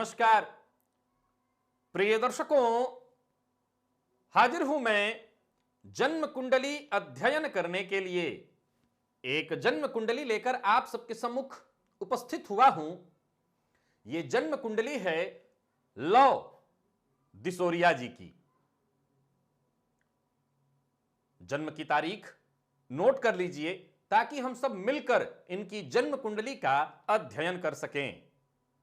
नमस्कार प्रिय दर्शकों, हाजिर हूं मैं जन्म कुंडली अध्ययन करने के लिए। एक जन्म कुंडली लेकर आप सबके सम्मुख उपस्थित हुआ हूं। यह जन्म कुंडली है लौ दिसोरिया जी की। जन्म की तारीख नोट कर लीजिए ताकि हम सब मिलकर इनकी जन्म कुंडली का अध्ययन कर सकें।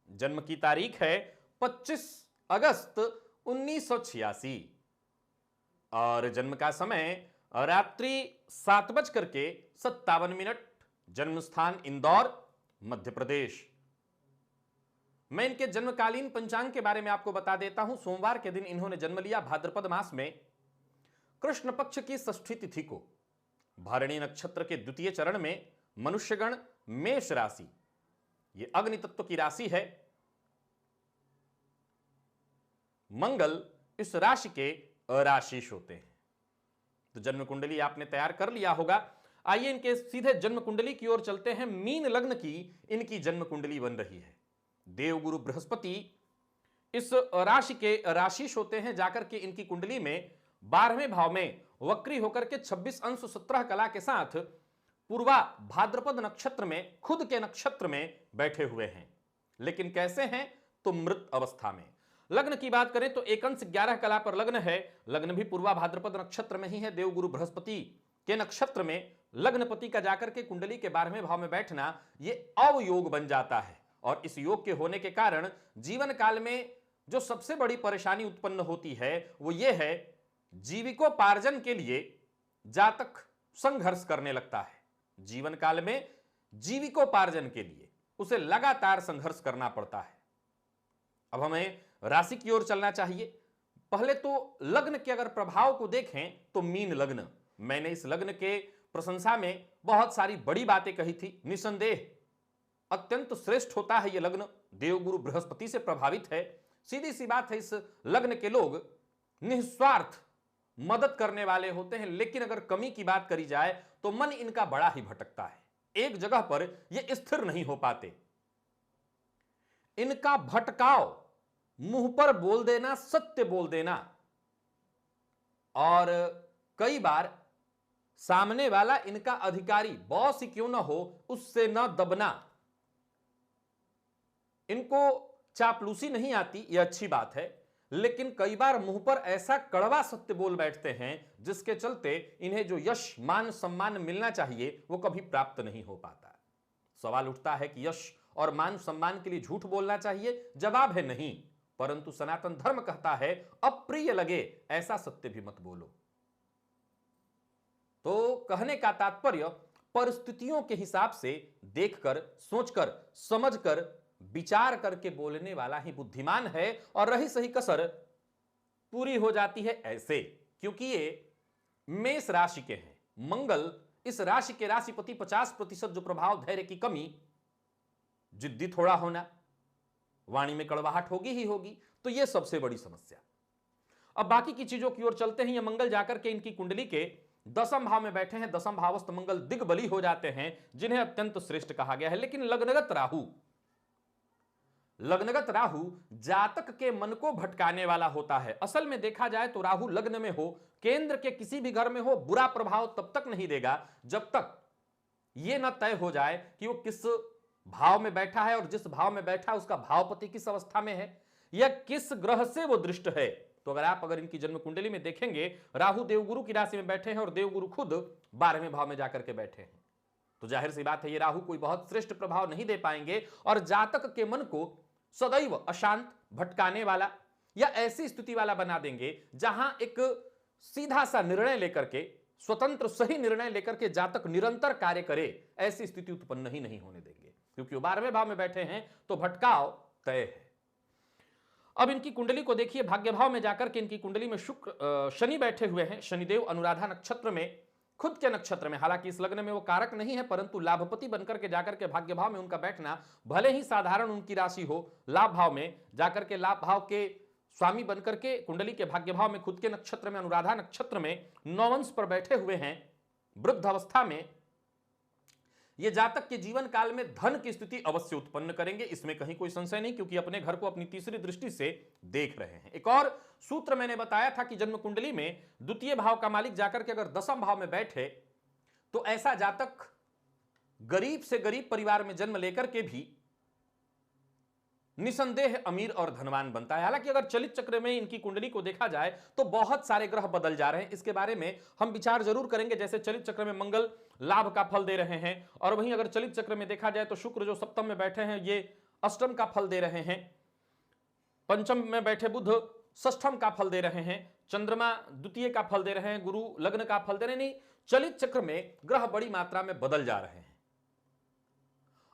जन्म की तारीख है 25 अगस्त 1986 और जन्म का समय रात्रि 7:57। जन्म स्थान इंदौर, मध्य प्रदेश। मैं इनके जन्मकालीन पंचांग के बारे में आपको बता देता हूं। सोमवार के दिन इन्होंने जन्म लिया, भाद्रपद मास में कृष्ण पक्ष की षष्ठी तिथि को। भरणी नक्षत्र के द्वितीय चरण में मनुष्यगण मेष राशि, यह अग्नि तत्व की राशि है। मंगल इस राशि के अराशीष होते हैं। तो जन्म कुंडली आपने तैयार कर लिया होगा। आइए इनके सीधे जन्म कुंडली की ओर चलते हैं। मीन लग्न की इनकी जन्म कुंडली बन रही है। देवगुरु बृहस्पति इस राशि के राशीष होते हैं। जाकर के इनकी कुंडली में 12वें भाव में वक्री होकर के 26 अंश 17 कला के साथ पूर्वा भाद्रपद नक्षत्र में, खुद के नक्षत्र में बैठे हुए हैं। लेकिन कैसे हैं? तो मृत अवस्था में। लग्न की बात करें तो 1 अंश 11 कला पर लग्न है। लग्न भी पूर्वा भाद्रपद नक्षत्र में ही है। देवगुरु बृहस्पति के नक्षत्र में लग्नपति का जाकर के कुंडली के 12वें भाव में बैठना यह अवयोग बन जाता है। और इस योग के होने के कारण जीवन काल में जो सबसे बड़ी परेशानी उत्पन्न होती है वो ये है, जीविकोपार्जन के लिए जातक संघर्ष करने लगता है। जीवन काल में जीविकोपार्जन के लिए उसे लगातार संघर्ष करना पड़ता है। अब हमें राशि की ओर चलना चाहिए। पहले तो लग्न के अगर प्रभाव को देखें तो मीन लग्न। मैंने इस लग्न के प्रशंसा में बहुत सारी बड़ी बातें कही थी। निसंदेह अत्यंत श्रेष्ठ होता है यह लग्न। देवगुरु बृहस्पति से प्रभावित है। सीधी सी बात है, इस लग्न के लोग निस्वार्थ मदद करने वाले होते हैं। लेकिन अगर कमी की बात करी जाए तो मन इनका बड़ा ही भटकता है। एक जगह पर यह स्थिर नहीं हो पाते। इनका भटकाव मुंह पर बोल देना, सत्य बोल देना, और कई बार सामने वाला इनका अधिकारी बॉस ही क्यों ना हो उससे न दबना। इनको चापलूसी नहीं आती, यह अच्छी बात है, लेकिन कई बार मुंह पर ऐसा कड़वा सत्य बोल बैठते हैं जिसके चलते इन्हें जो यश मान सम्मान मिलना चाहिए वो कभी प्राप्त नहीं हो पाता। सवाल उठता है कि यश और मान सम्मान के लिए झूठ बोलना चाहिए? जवाब है नहीं, परंतु सनातन धर्म कहता है अप्रिय लगे ऐसा सत्य भी मत बोलो। तो कहने का तात्पर्य, परिस्थितियों के हिसाब से देखकर, सोचकर, समझकर, विचार करके बोलने वाला ही बुद्धिमान है। और रही सही कसर पूरी हो जाती है ऐसे, क्योंकि ये मेष राशि के हैं। मंगल इस राशि के राशिपति 50% जो प्रभाव, धैर्य की कमी, जिद्दी थोड़ा होना, वाणी में कड़वाहट होगी ही होगी। तो यह सबसे बड़ी समस्या। अब बाकी की चीजों की ओर चलते हैं। यह मंगल जाकर के इनकी कुंडली के 10वें भाव में बैठे हैं। 10वें भावस्थ मंगल दिग्बली हो जाते हैं, जिन्हें अत्यंत श्रेष्ठ कहा गया है। लेकिन लग्नगत राहु जातक के मन को भटकाने वाला होता है। असल में देखा जाए तो राहु लग्न में हो, केंद्र के किसी भी घर में हो, बुरा प्रभाव तब तक नहीं देगा जब तक यह न तय हो जाए कि वो किस भाव में बैठा है, और जिस भाव में बैठा है उसका भावपति किस अवस्था में है, या किस ग्रह से वो दृष्ट है। तो अगर इनकी जन्म कुंडली में देखेंगे, राहु देवगुरु की राशि में बैठे हैं और देवगुरु खुद 12वें भाव में जाकर के बैठे हैं, तो जाहिर सी बात है ये राहु कोई बहुत श्रेष्ठ प्रभाव नहीं दे पाएंगे। और जातक के मन को सदैव अशांत, भटकाने वाला या ऐसी स्थिति वाला बना देंगे जहां एक सीधा सा निर्णय लेकर के, स्वतंत्र सही निर्णय लेकर के जातक निरंतर कार्य करे, ऐसी स्थिति उत्पन्न ही नहीं होने देंगे। क्योंकि वो 12वें भाव में बैठे हैं तो भटकाव तय है। अब इनकी कुंडली को देखिए। भाग्य भाव में जाकर के इनकी कुंडली में शुक्र, शनि बैठे हुए हैं। शनिदेव अनुराधा नक्षत्र में, खुद के नक्षत्र में, हालांकि इस लग्न में वो कारक नहीं है, परंतु लाभपति बनकर के जाकर के भाग्य भाव में उनका बैठना, भले ही साधारण उनकी राशि हो, लाभ भाव में जाकर के लाभ भाव के स्वामी बनकर के कुंडली के भाग्य भाव में, खुद के नक्षत्र में, अनुराधा नक्षत्र में 9 अंश पर बैठे हुए हैं वृद्ध अवस्था में। ये जातक के जीवन काल में धन की स्थिति अवश्य उत्पन्न करेंगे, इसमें कहीं कोई संशय नहीं, क्योंकि अपने घर को अपनी तीसरी दृष्टि से देख रहे हैं। एक और सूत्र मैंने बताया था कि जन्म कुंडली में द्वितीय भाव का मालिक जाकर के अगर दसम भाव में बैठे तो ऐसा जातक गरीब से गरीब परिवार में जन्म लेकर के भी निसंदेह अमीर और धनवान बनता है। हालांकि अगर चलित चक्र में इनकी कुंडली को देखा जाए तो बहुत सारे ग्रह बदल जा रहे हैं, इसके बारे में हम विचार जरूर करेंगे। जैसे चलित चक्र में मंगल लाभ का फल दे रहे हैं, और वहीं अगर चलित चक्र में देखा जाए तो शुक्र जो सप्तम में बैठे हैं ये अष्टम का फल दे रहे हैं, पंचम में बैठे बुध षष्ठम का फल दे रहे हैं, चंद्रमा द्वितीय का फल दे रहे हैं, गुरु लग्न का फल दे रहे हैं। नहीं, चलित चक्र में ग्रह बड़ी मात्रा में बदल जा रहे हैं।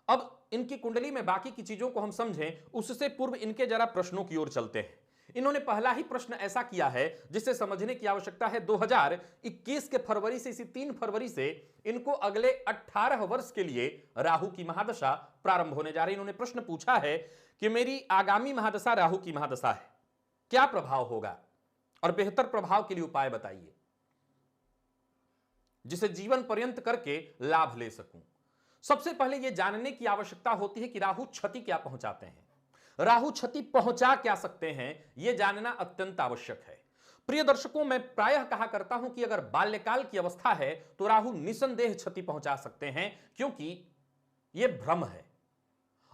अब इनकी कुंडली में बाकी की चीजों को हम समझें उससे पूर्व इनके जरा प्रश्नों की ओर चलते हैं। इन्होंने पहला ही प्रश्न ऐसा किया है जिसे समझने की आवश्यकता है। 2021 के फरवरी से इसी 3 फरवरी से इनको अगले 18 वर्ष के लिए राहु की महादशा प्रारंभ होने जा रही है। इन्होंने प्रश्न पूछा है कि मेरी आगामी महादशा राहु की महादशा है, क्या प्रभाव होगा और बेहतर प्रभाव के लिए उपाय बताइए जिसे जीवन पर्यंत करके लाभ ले सकूं। सबसे पहले यह जानने की आवश्यकता होती है कि राहु क्षति क्या पहुंचाते हैं, राहु क्षति पहुंचा क्या सकते हैं, यह जानना अत्यंत आवश्यक है। प्रिय दर्शकों, मैं प्रायः कहा करता हूं कि अगर बाल्यकाल की अवस्था है तो राहु निसंदेह क्षति पहुंचा सकते हैं, क्योंकि यह भ्रम है।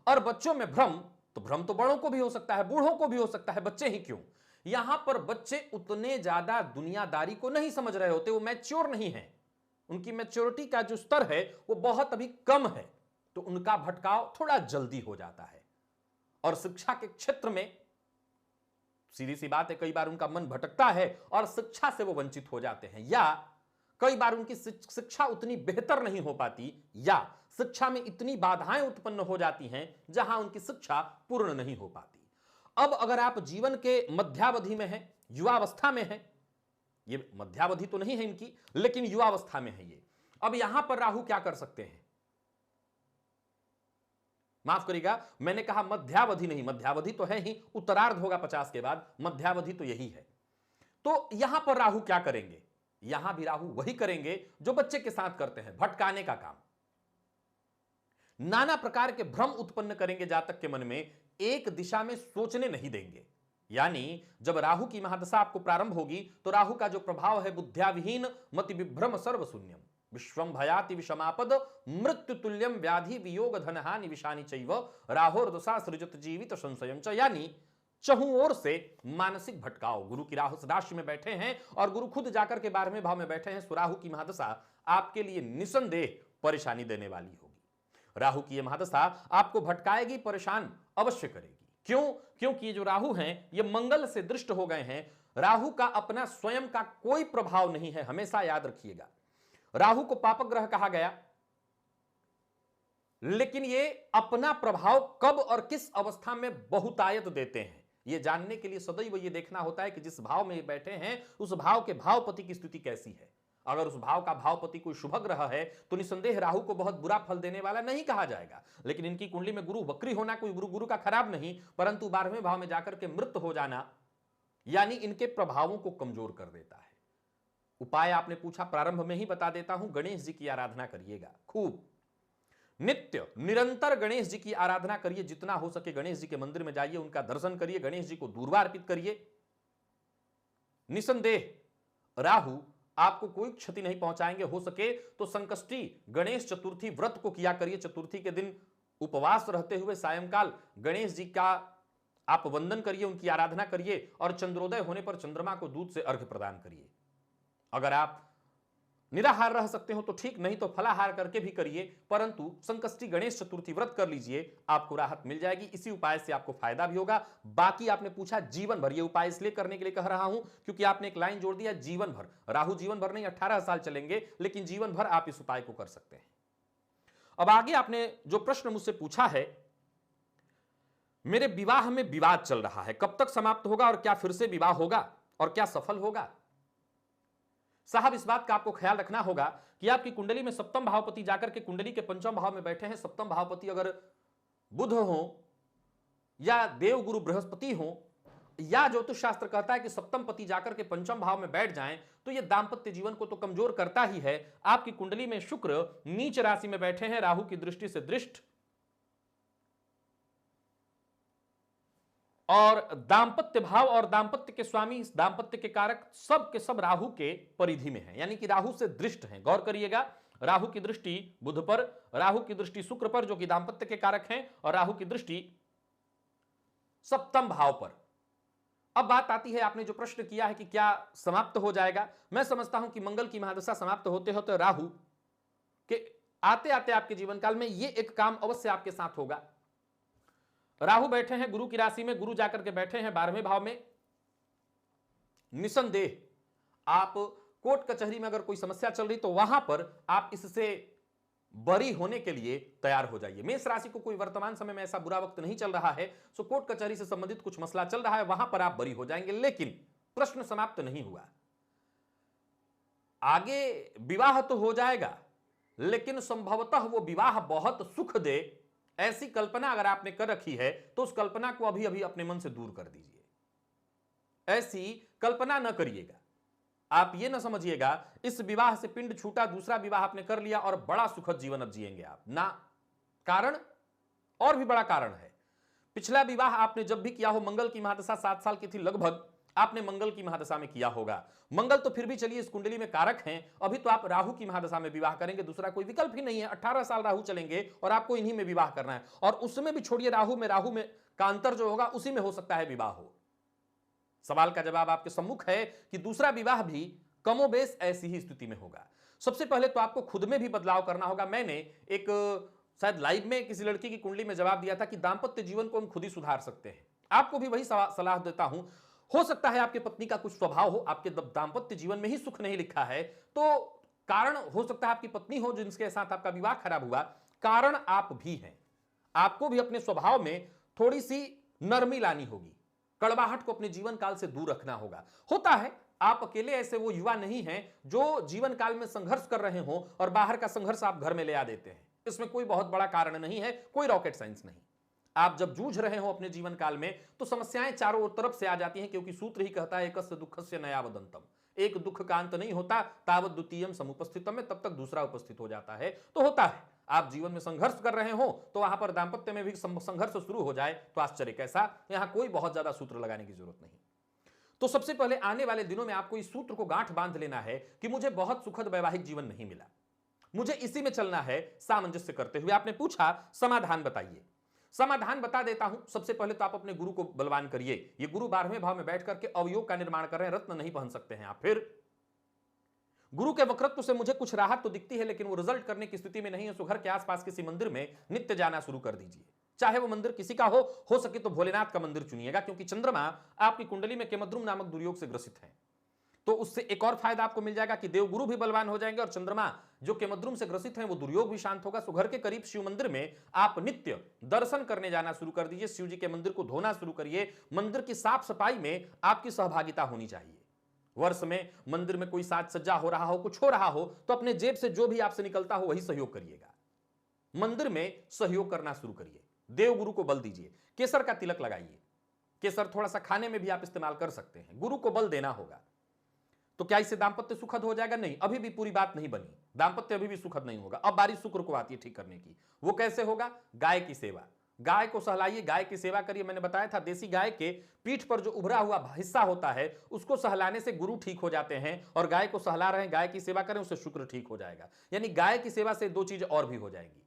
और बच्चों में भ्रम तो बड़ों को भी हो सकता है, बूढ़ों को भी हो सकता है, बच्चे ही क्यों। यहां पर बच्चे उतने ज्यादा दुनियादारी को नहीं समझ रहे होते, वो मैच्योर नहीं है, उनकी मैच्योरिटी का जो स्तर है वो बहुत अभी कम है, तो उनका भटकाव थोड़ा जल्दी हो जाता है। और शिक्षा के क्षेत्र में सीधी सी बात है, कई बार उनका मन भटकता है और शिक्षा से वो वंचित हो जाते हैं, या कई बार उनकी शिक्षा उतनी बेहतर नहीं हो पाती, या शिक्षा में इतनी बाधाएं उत्पन्न हो जाती हैं जहां उनकी शिक्षा पूर्ण नहीं हो पाती। अब अगर आप जीवन के मध्यावधि में हैं, युवावस्था में हैं, ये मध्यावधि तो नहीं है इनकी लेकिन युवावस्था में है ये, अब यहां पर राहु क्या कर सकते हैं, माफ करिएगा मैंने कहा मध्यावधि नहीं, मध्यावधि तो है ही, उत्तरार्ध होगा 50 के बाद, मध्यावधि तो यही है। तो यहां पर राहु क्या करेंगे, यहां भी राहु वही करेंगे जो बच्चे के साथ करते हैं, भटकाने का काम। नाना प्रकार के भ्रम उत्पन्न करेंगे जातक के मन में, एक दिशा में सोचने नहीं देंगे। यानी जब राहु की महादशा आपको प्रारंभ होगी तो राहु का जो प्रभाव है, बुद्ध्याविहीन मति विभ्रम सर्वशून्यम विश्वम भयाति विषमापद मृत्यु तुल्यम व्याधि वियोग धनहानि विषानि चैव राहोर्दशा सृजत जीवित संशयम च, यानी चहुं ओर से मानसिक भटकाव। गुरु की राहु राशि में बैठे हैं और गुरु खुद जाकर के 12वें भाव में बैठे हैं, राहु की महादशा आपके लिए निसंदेह परेशानी देने वाली होगी। राहु की यह महादशा आपको भटकाएगी, परेशान अवश्य करेगी। क्यों? क्योंकि ये जो राहु हैं ये मंगल से दृष्ट हो गए हैं। राहु का अपना स्वयं का कोई प्रभाव नहीं है, हमेशा याद रखिएगा। राहु को पापक ग्रह कहा गया, लेकिन ये अपना प्रभाव कब और किस अवस्था में बहुतायत देते हैं, ये जानने के लिए सदैव ये देखना होता है कि जिस भाव में ये बैठे हैं उस भाव के भावपति की स्थिति कैसी है। अगर उस भाव का भावपति कोई शुभ ग्रह है तो निसंदेह राहु को बहुत बुरा फल देने वाला नहीं कहा जाएगा। लेकिन इनकी कुंडली में गुरु वक्री होना कोई गुरु का खराब नहीं, परंतु 12वें भाव में जाकर के मृत हो जाना यानी इनके प्रभावों को कमजोर कर देता है। उपाय आपने पूछा, प्रारंभ में ही बता देता हूं, गणेश जी की आराधना करिएगा खूब, नित्य निरंतर गणेश जी की आराधना करिए, जितना हो सके गणेश जी के मंदिर में जाइए, उनका दर्शन करिए, गणेश जी को दूर्वा अर्पित करिए। निसंदेह राहु आपको कोई क्षति नहीं पहुंचाएंगे। हो सके तो संकष्टी गणेश चतुर्थी व्रत को किया करिए, चतुर्थी के दिन उपवास रहते हुए सायंकाल गणेश जी का आप वंदन करिए, उनकी आराधना करिए, और चंद्रोदय होने पर चंद्रमा को दूध से अर्घ्य प्रदान करिए। अगर आप निराहार रह सकते हो तो ठीक, नहीं तो फलाहार करके भी करिए, परंतु संकष्टी गणेश चतुर्थी व्रत कर लीजिए, आपको राहत मिल जाएगी। इसी उपाय से आपको फायदा भी होगा। बाकी आपने पूछा जीवन भर, ये उपाय इसलिए करने के लिए कह रहा हूं क्योंकि आपने एक लाइन जोड़ दिया जीवन भर। राहु जीवन भर नहीं, 18 साल चलेंगे, लेकिन जीवन भर आप इस उपाय को कर सकते हैं। अब आगे आपने जो प्रश्न मुझसे पूछा है, मेरे विवाह में विवाद चल रहा है, कब तक समाप्त होगा और क्या फिर से विवाह होगा और क्या सफल होगा। साहब इस बात का आपको ख्याल रखना होगा कि आपकी कुंडली में सप्तम भावपति जाकर के कुंडली के पंचम भाव में बैठे हैं। सप्तम भावपति अगर बुध हो या देव गुरु बृहस्पति हो, या ज्योतिष शास्त्र कहता है कि सप्तम पति जाकर के पंचम भाव में बैठ जाएं तो यह दांपत्य जीवन को तो कमजोर करता ही है। आपकी कुंडली में शुक्र नीच राशि में बैठे हैं, राहु की दृष्टि से दृष्ट, और दांपत्य भाव और दांपत्य के स्वामी, दांपत्य के कारक सब के सब राहु के परिधि में हैं, यानी कि राहु से दृष्ट हैं। गौर करिएगा, राहु की दृष्टि बुध पर, राहु की दृष्टि शुक्र पर जो कि दांपत्य के कारक हैं, और राहु की दृष्टि सप्तम भाव पर। अब बात आती है, आपने जो प्रश्न किया है कि क्या समाप्त हो जाएगा, मैं समझता हूं कि मंगल की महादशा समाप्त होते होते राहु के आते आते आपके जीवन काल में यह एक काम अवश्य आपके साथ होगा। राहु बैठे हैं गुरु की राशि में, गुरु जाकर के बैठे हैं 12वें भाव में। निसंदेह आप कोर्ट कचहरी में अगर कोई समस्या चल रही तो वहां पर आप इससे बरी होने के लिए तैयार हो जाइए। मेष राशि को कोई वर्तमान समय में ऐसा बुरा वक्त नहीं चल रहा है, सो कोर्ट कचहरी से संबंधित कुछ मसला चल रहा है, वहां पर आप बरी हो जाएंगे। लेकिन प्रश्न समाप्त नहीं हुआ, आगे विवाह तो हो जाएगा, लेकिन संभवतः वो विवाह बहुत सुख दे, ऐसी कल्पना अगर आपने कर रखी है तो उस कल्पना को अभी अभी अपने मन से दूर कर दीजिए। ऐसी कल्पना न करिएगा। आप ये न समझिएगा इस विवाह से पिंड छूटा, दूसरा विवाह आपने कर लिया और बड़ा सुखद जीवन अब जिएंगे आप, ना। कारण और भी बड़ा कारण है। पिछला विवाह आपने जब भी किया हो, मंगल की महादशा 7 साल की थी लगभग, आपने मंगल की महादशा में किया होगा। मंगल तो फिर भी चलिए इस कुंडली में कारक हैं, अभी तो आप राहु की महादशा में विवाह करेंगे, दूसरा कोई विकल्प ही नहीं है। 18 साल राहु चलेंगे और आपको इन्हीं में विवाह करना है, और उसमें भी छोड़िए, राहु में का अंतर जो होगा उसी में हो सकता है विवाह हो। सवाल का जवाब आपके सम्मुख है कि दूसरा विवाह भी कमोबेश ऐसी ही स्थिति में होगा। सबसे पहले तो आपको खुद में भी बदलाव करना होगा। मैंने एक शायद लाइव में किसी लड़की की कुंडली में जवाब दिया था कि दांपत्य जीवन को हम खुद ही सुधार सकते हैं। आपको भी वही सलाह देता हूं। हो सकता है आपके पत्नी का कुछ स्वभाव हो, आपके दांपत्य जीवन में ही सुख नहीं लिखा है, तो कारण हो सकता है आपकी पत्नी हो जिनके साथ आपका विवाह खराब हुआ, कारण आप भी हैं। आपको भी अपने स्वभाव में थोड़ी सी नरमी लानी होगी, कड़वाहट को अपने जीवन काल से दूर रखना होगा। होता है आप अकेले ऐसे वो युवा नहीं हैं जो जीवन काल में संघर्ष कर रहे हो और बाहर का संघर्ष आप घर में ले आ देते हैं। इसमें कोई बहुत बड़ा कारण नहीं है, कोई रॉकेट साइंस नहीं। आप जब जूझ रहे हो अपने जीवन काल में तो समस्याएं चारों ओर तरफ से आ जाती हैं, क्योंकि सूत्र ही कहता है एकस्य दुःखस्य नया वदंतम। एक दुख का अंत नहीं होता, तावत द्वितीयम समुपस्थितम में, तब तक दूसरा उपस्थित हो जाता है। तो होता है आप जीवन में संघर्ष कर रहे हो तो वहां पर दांपत्य में भी संघर्ष शुरू हो जाए तो आश्चर्य कैसा। यहां कोई बहुत ज्यादा सूत्र लगाने की जरूरत नहीं। तो सबसे पहले आने वाले दिनों में आपको इस सूत्र को गांठ बांध लेना है कि मुझे बहुत सुखद वैवाहिक जीवन नहीं मिला, मुझे इसी में चलना है सामंजस्य करते हुए। आपने पूछा समाधान बताइए, समाधान बता देता हूं। सबसे पहले तो आप अपने गुरु को बलवान करिए। ये गुरु 12वें भाव में बैठ करके अवयोग का निर्माण कर रहे हैं, रत्न नहीं पहन सकते हैं आप। फिर गुरु के वक्रत्व से मुझे कुछ राहत तो दिखती है, लेकिन वो रिजल्ट करने की स्थिति में नहीं है। सो घर के आसपास किसी मंदिर में नित्य जाना शुरू कर दीजिए, चाहे वो मंदिर किसी का हो सके तो भोलेनाथ का मंदिर चुनिएगा, क्योंकि चंद्रमा आपकी कुंडली में केमद्रुम नामक दुर्योग से ग्रसित है। तो उससे एक और फायदा आपको मिल जाएगा कि देवगुरु भी बलवान हो जाएंगे और चंद्रमा जो केमद्रुम से ग्रसित हैं वो दुर्योग भी शांत होगा। सो घर के करीब शिव मंदिर में आप नित्य दर्शन करने जाना शुरू कर दीजिए, शिव जी के मंदिर को धोना शुरू करिए। मंदिर की साफ सफाई में आपकी सहभागिता होनी चाहिए। वर्ष में मंदिर में कोई साज सज्जा हो रहा हो, कुछ हो रहा हो, तो अपने जेब से जो भी आपसे निकलता हो वही सहयोग करिएगा। मंदिर में सहयोग करना शुरू करिए, देवगुरु को बल दीजिए, केसर का तिलक लगाइए। केसर थोड़ा सा खाने में भी आप इस्तेमाल कर सकते हैं। गुरु को बल देना होगा। तो क्या इससे दांपत्य सुखद हो जाएगा? नहीं, अभी भी पूरी बात नहीं बनी, दांपत्य अभी भी सुखद नहीं होगा। अब बारी शुक्र को आती है ठीक करने की। वो कैसे होगा? गाय की सेवा, गाय को सहलाइए, गाय की सेवा करिए। मैंने बताया था देसी गाय के पीठ पर जो उभरा हुआ हिस्सा होता है उसको सहलाने से गुरु ठीक हो जाते हैं, और गाय को सहला रहे हैं, गाय की सेवा करें, उससे शुक्र ठीक हो जाएगा। यानी गाय की सेवा से दो चीज और भी हो जाएंगी।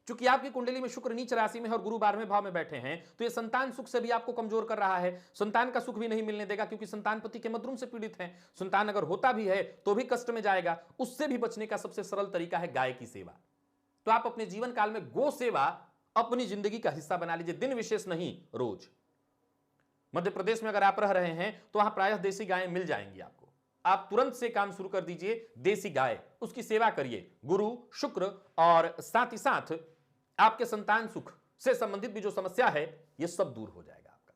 क्योंकि आपकी कुंडली में शुक्र नीच राशि में और गुरु 12वें भाव में बैठे हैं, तो ये संतान सुख से भी आपको कमजोर कर रहा है। संतान का सुख भी नहीं मिलने देगा, क्योंकि संतान पति के मद्रुम से पीड़ित हैं। संतान अगर होता भी है तो भी कष्ट में जाएगा। उससे भी बचने का सबसे सरल तरीका है गाय की सेवा। तो आप अपने जीवन काल में गो सेवा अपनी जिंदगी का हिस्सा बना लीजिए, दिन विशेष नहीं, रोज। मध्य प्रदेश में अगर आप रह रहे हैं तो वहां प्रायः देसी गायें मिल जाएंगी आपको। आप तुरंत से काम शुरू कर दीजिए, देसी गाय, उसकी सेवा करिए। गुरु, शुक्र और साथ ही साथ आपके संतान सुख से संबंधित भी जो समस्या है यह सब दूर हो जाएगा आपका।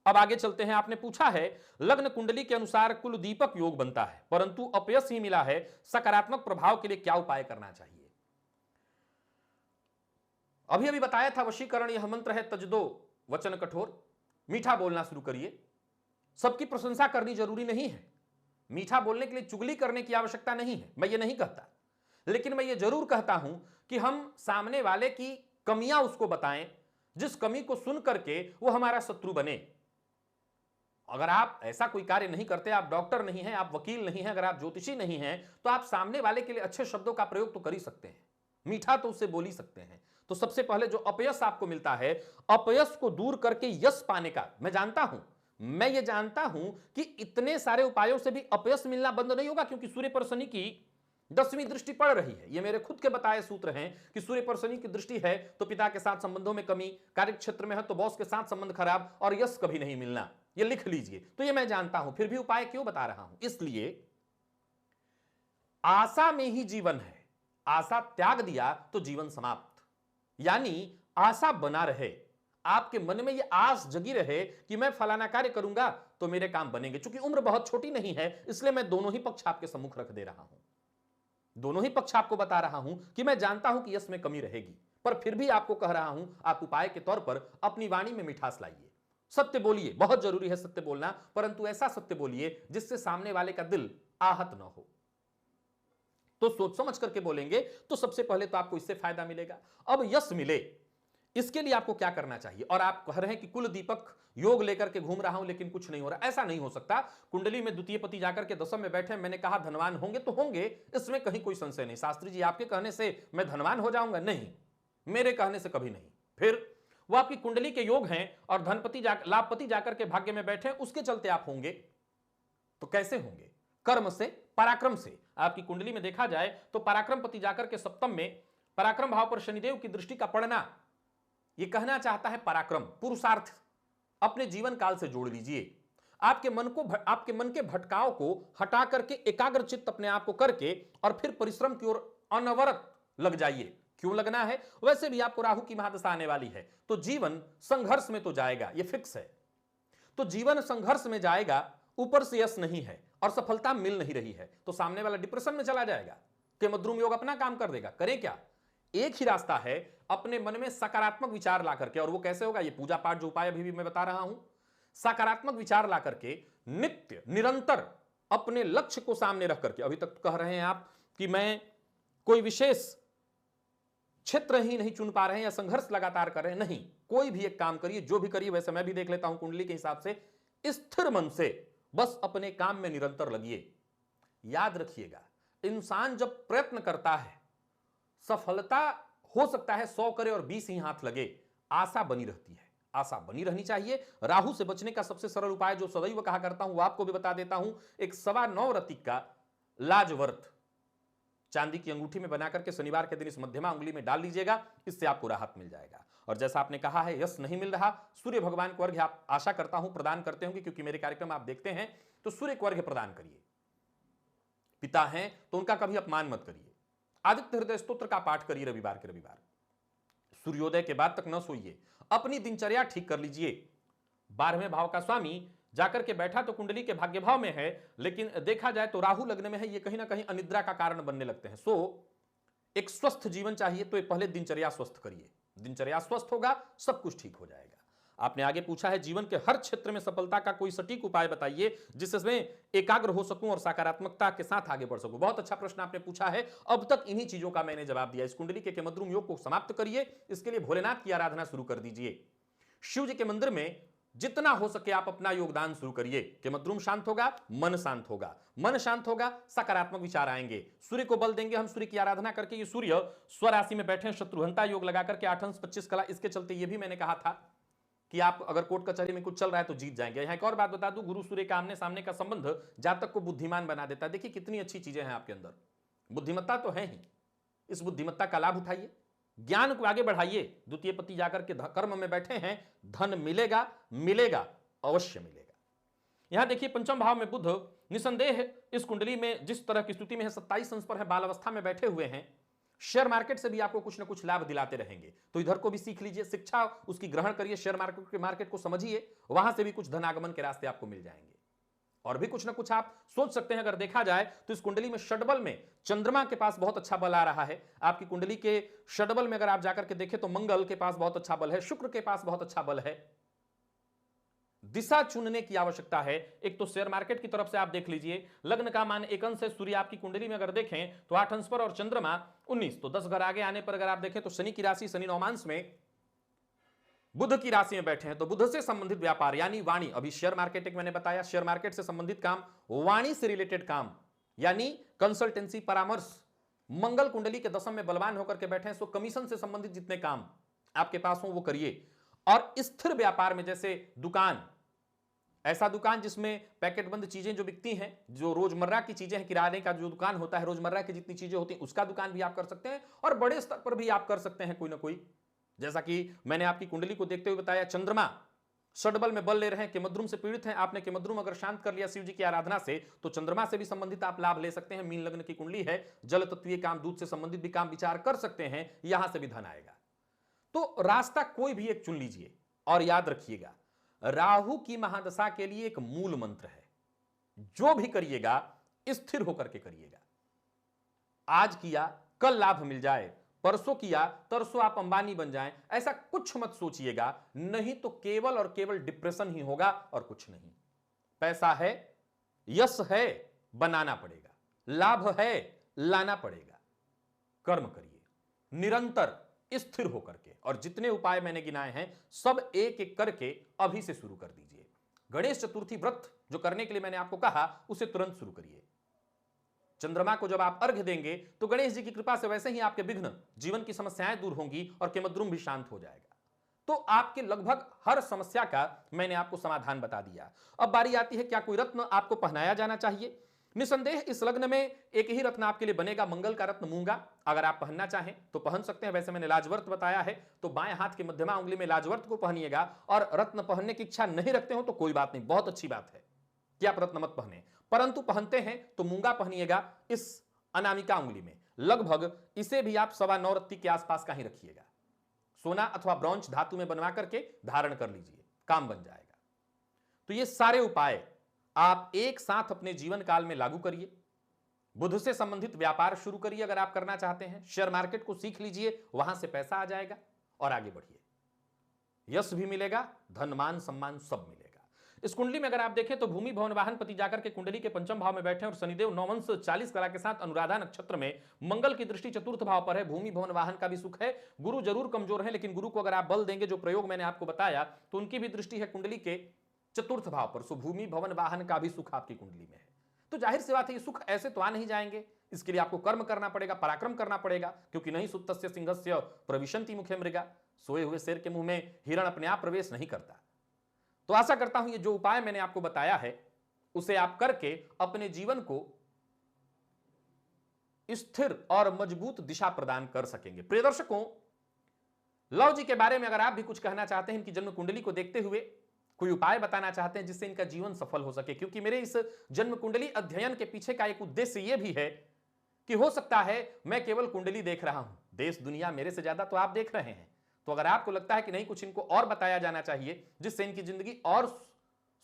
अब आगे चलते हैं। आपने पूछा है लग्न कुंडली के अनुसार कुल दीपक योग बनता है परंतु अपयश ही मिला है, सकारात्मक प्रभाव के लिए क्या उपाय करना चाहिए? अभी बताया था वशीकरण यह मंत्र है, तज दो वचन कठोर, मीठा बोलना शुरू करिए। सबकी प्रशंसा करनी जरूरी नहीं है, मीठा बोलने के लिए चुगली करने की आवश्यकता नहीं है, मैं ये नहीं कहता, लेकिन मैं ये जरूर कहता हूं कि हम सामने वाले की कमियां उसको बताएं, जिस कमी को सुन करके वो हमारा शत्रु बने। अगर आप ऐसा कोई कार्य नहीं करते, आप डॉक्टर नहीं हैं, आप वकील नहीं हैं, अगर आप ज्योतिषी नहीं हैं, तो आप सामने वाले के लिए अच्छे शब्दों का प्रयोग तो कर ही सकते हैं, मीठा तो उससे बोल ही सकते हैं। तो सबसे पहले जो अपयश आपको मिलता है, अपयश को दूर करके यश पाने का, मैं ये जानता हूं कि इतने सारे उपायों से भी अपयश मिलना बंद नहीं होगा, क्योंकि सूर्य पर शनि की 10वीं दृष्टि पड़ रही है। ये मेरे खुद के बताए सूत्र हैं कि सूर्य पर शनि की दृष्टि है तो पिता के साथ संबंधों में कमी, कार्य क्षेत्र में है तो बॉस के साथ संबंध खराब, और यश कभी नहीं मिलना, ये लिख लीजिए। तो ये मैं जानता हूं, फिर भी उपाय क्यों बता रहा हूं? इसलिए आशा में ही जीवन है, आशा त्याग दिया तो जीवन समाप्त। यानी आशा बना रहे, आपके मन में यह आस जगी रहे कि मैं फलाना कार्य करूंगा तो मेरे काम बनेंगे। चूंकि उम्र बहुत छोटी नहीं है, इसलिए मैं दोनों ही पक्ष आपके सम्मुख रख दे रहा हूं, दोनों ही पक्ष आपको बता रहा हूं कि मैं जानता हूं कि यश में कमी रहेगी, पर फिर भी आपको कह रहा हूं, आप उपाय के तौर पर अपनी वाणी में मिठास लाइए, सत्य बोलिए। बहुत जरूरी है सत्य बोलना, परंतु ऐसा सत्य बोलिए जिससे सामने वाले का दिल आहत न हो। तो सोच समझ करके बोलेंगे तो सबसे पहले तो आपको इससे फायदा मिलेगा। अब यश मिले, इसके लिए आपको क्या करना चाहिए? और आप कह रहे हैं कि कुल दीपक योग लेकर के घूम रहा हूं लेकिन कुछ नहीं हो रहा। ऐसा नहीं हो सकता। कुंडली में द्वितीय पति जाकर के दशम में बैठे, मैंने कहा धनवान होंगे तो होंगे, इसमें कहीं कोई संशय नहीं। शास्त्री जी आपके कहने से मैं धनवान हो जाऊंगा? नहीं, मेरे कहने से कभी नहीं। फिर वो आपकी कुंडली के योग हैं और धनपति लाभपति जाकर के भाग्य में बैठे, उसके चलते आप होंगे। तो कैसे होंगे? कर्म से, पराक्रम से। आपकी कुंडली में देखा जाए तो पराक्रम पति जाकर के सप्तम में पराक्रम भाव पर शनिदेव की दृष्टि का पड़ना, यह कहना चाहता है पराक्रम, पुरुषार्थ अपने जीवन काल से जोड़ लीजिए। आपके मन के भटकाव को हटा करके एकाग्र चित्त अपने आप को करके और फिर परिश्रम की ओर अनवरत लग जाइए। क्यों लगना है? वैसे भी आपको राहु की महादशा आने वाली है, तो जीवन संघर्ष में तो जाएगा, यह फिक्स है। तो जीवन संघर्ष में जाएगा, ऊपर से यश नहीं है और सफलता मिल नहीं रही है, तो सामने वाला डिप्रेशन में चला जाएगा। कि मद्रुम योग अपना काम कर देगा। करे क्या? एक ही रास्ता है, अपने मन में सकारात्मक विचार ला करके। और वो कैसे होगा? ये पूजा पाठ जो उपाय अभी भी मैं बता रहा हूं, सकारात्मक विचार ला करके नित्य निरंतर अपने लक्ष्य को सामने रख करके। अभी तक कह रहे हैं आप कि मैं कोई विशेष क्षेत्र ही नहीं चुन पा रहे हैं या संघर्ष लगातार कर रहे हैं, नहीं, कोई भी एक काम करिए, जो भी करिए। वैसे मैं भी देख लेता हूं कुंडली के हिसाब से, स्थिर मन से बस अपने काम में निरंतर लगिए। याद रखिएगा, इंसान जब प्रयत्न करता है, सफलता हो सकता है 100 करे और 20 ही हाथ लगे, आशा बनी रहती है। आशा बनी रहनी चाहिए। राहु से बचने का सबसे सरल उपाय जो सदैव कहा करता हूं, वो आपको भी बता देता हूं। एक 9.25 रतिक का लाजवर्त चांदी की अंगूठी में बनाकर के शनिवार के दिन इस मध्यमा उंगली में डाल लीजिएगा, इससे आपको राहत मिल जाएगा। और जैसा आपने कहा है यश नहीं मिल रहा, सूर्य भगवान को अर्घ्य आप आशा करता हूं प्रदान करते होंगे, क्योंकि मेरे कार्यक्रम आप देखते हैं, तो सूर्य को अर्घ्य प्रदान करिए। पिता हैं तो उनका कभी अपमान मत करिए। आदित्य हृदय स्तोत्र का पाठ करिए रविवार के रविवार। सूर्योदय के बाद तक न सोइए, अपनी दिनचर्या ठीक कर लीजिए। 12वें भाव का स्वामी जाकर के बैठा तो कुंडली के भाग्य भाव में है, लेकिन देखा जाए तो राहु लग्न में है, ये कहीं ना कहीं अनिद्रा का कारण बनने लगते हैं। सो एक स्वस्थ जीवन चाहिए तो पहले दिनचर्या स्वस्थ करिए। दिनचर्या स्वस्थ होगा, सब कुछ ठीक हो जाएगा। आपने आगे पूछा है जीवन के हर क्षेत्र में सफलता का कोई सटीक उपाय बताइए जिसमें एकाग्र हो सकूं और सकारात्मकता के साथ आगे बढ़ सकूं। बहुत अच्छा प्रश्न आपने पूछा है। अब तक इन्हीं चीजों का मैंने जवाब दिया। इस कुंडली के मद्रुम योग को समाप्त करिए, इसके लिए भोलेनाथ की आराधना शुरू कर दीजिए। शिव जी के मंदिर में जितना हो सके आप अपना योगदान शुरू करिए। कि मद्रुम शांत होगा, मन शांत होगा, मन शांत होगा, सकारात्मक विचार आएंगे। सूर्य को बल देंगे हम सूर्य की आराधना करके। ये सूर्य स्वराशि में बैठे, शत्रुहंता योग लगा करके 8 अंश 25 कला। इसके चलते ये भी मैंने कहा था कि आप अगर कोर्ट कचहरी में कुछ चल रहा है तो जीत जाएंगे। यहां एक और बात बता दूं, गुरु सूर्य का आमने सामने का संबंध जातक को बुद्धिमान बना देता है। देखिए कितनी अच्छी चीजें हैं आपके अंदर, बुद्धिमत्ता तो है ही। इस बुद्धिमत्ता का लाभ उठाइए, ज्ञान को आगे बढ़ाइए। द्वितीय पति जाकर के कर्म में बैठे हैं, धन मिलेगा, मिलेगा, अवश्य मिलेगा। यहां देखिए पंचम भाव में बुध निसंदेह इस कुंडली में जिस तरह की स्थिति में है, 27 अंश पर है, बाल अवस्था में बैठे हुए हैं। शेयर मार्केट से भी आपको कुछ ना कुछ लाभ दिलाते रहेंगे, तो इधर को भी सीख लीजिए, शिक्षा उसकी ग्रहण करिए, शेयर मार्केट को समझिए, वहां से भी कुछ धनागमन के रास्ते आपको मिल जाएंगे। और भी कुछ ना कुछ आप सोच सकते हैं। अगर देखा जाए तो इस कुंडली में षडबल में चंद्रमा के पास बहुत अच्छा बल आ रहा है। आपकी कुंडली के षडबल में अगर आप जाकर के देखें तो मंगल के पास बहुत अच्छा बल है, शुक्र के पास बहुत अच्छा बल है, दिशा चुनने की आवश्यकता है। एक तो शेयर मार्केट की तरफ से आप देख लीजिए, लग्न का मान 1 अंश है, सूर्य आपकी कुंडली में अगर देखें तो 8 अंश पर और चंद्रमा 19, तो 10 घर आगे आने पर अगर आप देखें तो शनि की राशि शनि नौमांश में बुध की राशि में बैठे हैं, तो बुध से संबंधित व्यापार यानी वाणी, अभी शेयर मार्केट एक मैंने बताया, शेयर मार्केट से संबंधित काम, वाणी से रिलेटेड काम यानी कंसल्टेंसी परामर्श, मंगल कुंडली के दशम में बलवान होकर के बैठे हैं, सो कमीशन से संबंधित जितने काम आपके पास हो वो करिए। और स्थिर व्यापार में जैसे दुकान, ऐसा दुकान जिसमें पैकेट बंद चीजें जो बिकती हैं, जो रोजमर्रा की चीजें हैं, किराने का जो दुकान होता है, रोजमर्रा की जितनी चीजें होती हैं उसका दुकान भी आप कर सकते हैं, और बड़े स्तर पर भी आप कर सकते हैं कोई ना कोई। जैसा कि मैंने आपकी कुंडली को देखते हुए बताया, चंद्रमा षडबल में बल ले रहे हैं, केमद्रुम से पीड़ित हैं, आपने केमद्रुम अगर शांत कर लिया शिव जी की आराधना से तो चंद्रमा से भी संबंधित आप लाभ ले सकते हैं। मीन लग्न की कुंडली है, जल तत्वीय काम, दूध से संबंधित भी काम विचार कर सकते हैं, यहां से भी धन आएगा। तो रास्ता कोई भी एक चुन लीजिए, और याद रखिएगा राहु की महादशा के लिए एक मूल मंत्र है, जो भी करिएगा स्थिर होकर के करिएगा। आज किया कल लाभ मिल जाए, परसों किया तरसों आप अंबानी बन जाएं, ऐसा कुछ मत सोचिएगा, नहीं तो केवल और केवल डिप्रेशन ही होगा और कुछ नहीं। पैसा है, यश है, बनाना पड़ेगा, लाभ है, लाना पड़ेगा। कर्म करिए निरंतर स्थिर होकर के, और जितने उपाय मैंने गिनाए हैं सब एक एक करके अभी से शुरू कर दीजिए। गणेश चतुर्थी व्रत जो करने के लिए मैंने आपको कहा उसे तुरंत शुरू करिए। चंद्रमा को जब आप अर्घ्य देंगे तो गणेश जी की कृपा से वैसे ही आपके विघ्न, जीवन की समस्याएं दूर होंगी और केमद्रुम भी शांत हो जाएगा। तो आपके लगभग हर समस्या का मैंने आपको समाधान बता दिया। अब बारी आती है, क्या कोई रत्न आपको पहनाया जाना चाहिए? निसंदेह इस लग्न में एक ही रत्न आपके लिए बनेगा, मंगल का रत्न मूंगा। अगर आप पहनना चाहें तो पहन सकते हैं, वैसे मैंने लाजवर्त बताया है, तो बाएं हाथ की मध्यमा उंगली में लाजवर्त को पहनिएगा। और रत्न पहनने की इच्छा नहीं रखते हो तो कोई बात नहीं, बहुत अच्छी बात है कि आप रत्न मत पहने, परंतु पहनते हैं तो मूंगा पहनिएगा इस अनामिका उंगली में। लगभग इसे भी आप 9.25 रत्ती के आसपास का ही रखिएगा, सोना अथवा ब्रॉन्ज धातु में बनवा करके धारण कर लीजिए, काम बन जाएगा। तो ये सारे उपाय आप एक साथ अपने जीवन काल में लागू करिए। बुध से संबंधित व्यापार शुरू करिए अगर आप करना चाहते हैं, शेयर मार्केट को सीख लीजिए, वहां से पैसा आ जाएगा और आगे बढ़िए, यश भी मिलेगा, धन मान सम्मान सब मिलेगा। इस कुंडली में अगर आप देखें तो भूमि भवन वाहन पति जाकर के कुंडली के पंचम भाव में बैठे और शनिदेव 9 अंश 40 कला के साथ अनुराधा नक्षत्र में, मंगल की दृष्टि चतुर्थ भाव पर है, भूमि भवन वाहन का भी सुख है। गुरु जरूर कमजोर है, लेकिन गुरु को अगर आप बल देंगे, जो प्रयोग मैंने आपको बताया, तो उनकी भी दृष्टि है कुंडली के चतुर्थ भाव पर, सो भूमि भवन वाहन का भी सुख आपकी कुंडली में है। तो जाहिर सी बात है ये सुख ऐसे तो आ नहीं जाएंगे, इसके लिए आपको कर्म करना पड़ेगा, पराक्रम करना पड़ेगा, क्योंकि नहीं सुत्तस्य सिंहस्य प्रविशन्ति मुखे मृगा, सोए हुए शेर के मुंह में हिरण अपने आप प्रवेश नहीं करता। तो आशा करता हूं ये जो उपाय मैंने आपको बताया है उसे आप करके अपने जीवन को स्थिर और मजबूत दिशा प्रदान कर सकेंगे। प्रिय दर्शकों, लव जी के बारे में अगर आप भी कुछ कहना चाहते हैं, इनकी जन्म कुंडली को देखते हुए कोई उपाय बताना चाहते हैं जिससे इनका जीवन सफल हो सके, क्योंकि मेरे इस जन्म कुंडली अध्ययन के पीछे का एक उद्देश्य यह भी है कि हो सकता है मैं केवल कुंडली देख रहा हूं, देश दुनिया मेरे से ज्यादा तो आप देख रहे हैं। तो अगर आपको लगता है कि नहीं कुछ इनको और बताया जाना चाहिए जिससे इनकी जिंदगी और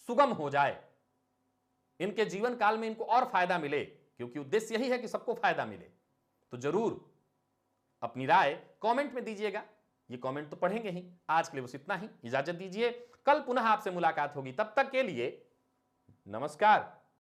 सुगम हो जाए, इनके जीवन काल में इनको और फायदा मिले, क्योंकि उद्देश्य यही है कि सबको फायदा मिले, तो जरूर अपनी राय कमेंट में दीजिएगा। ये कमेंट तो पढ़ेंगे ही। आज के लिए बस इतना ही, इजाजत दीजिए, कल पुनः आपसे मुलाकात होगी, तब तक के लिए नमस्कार।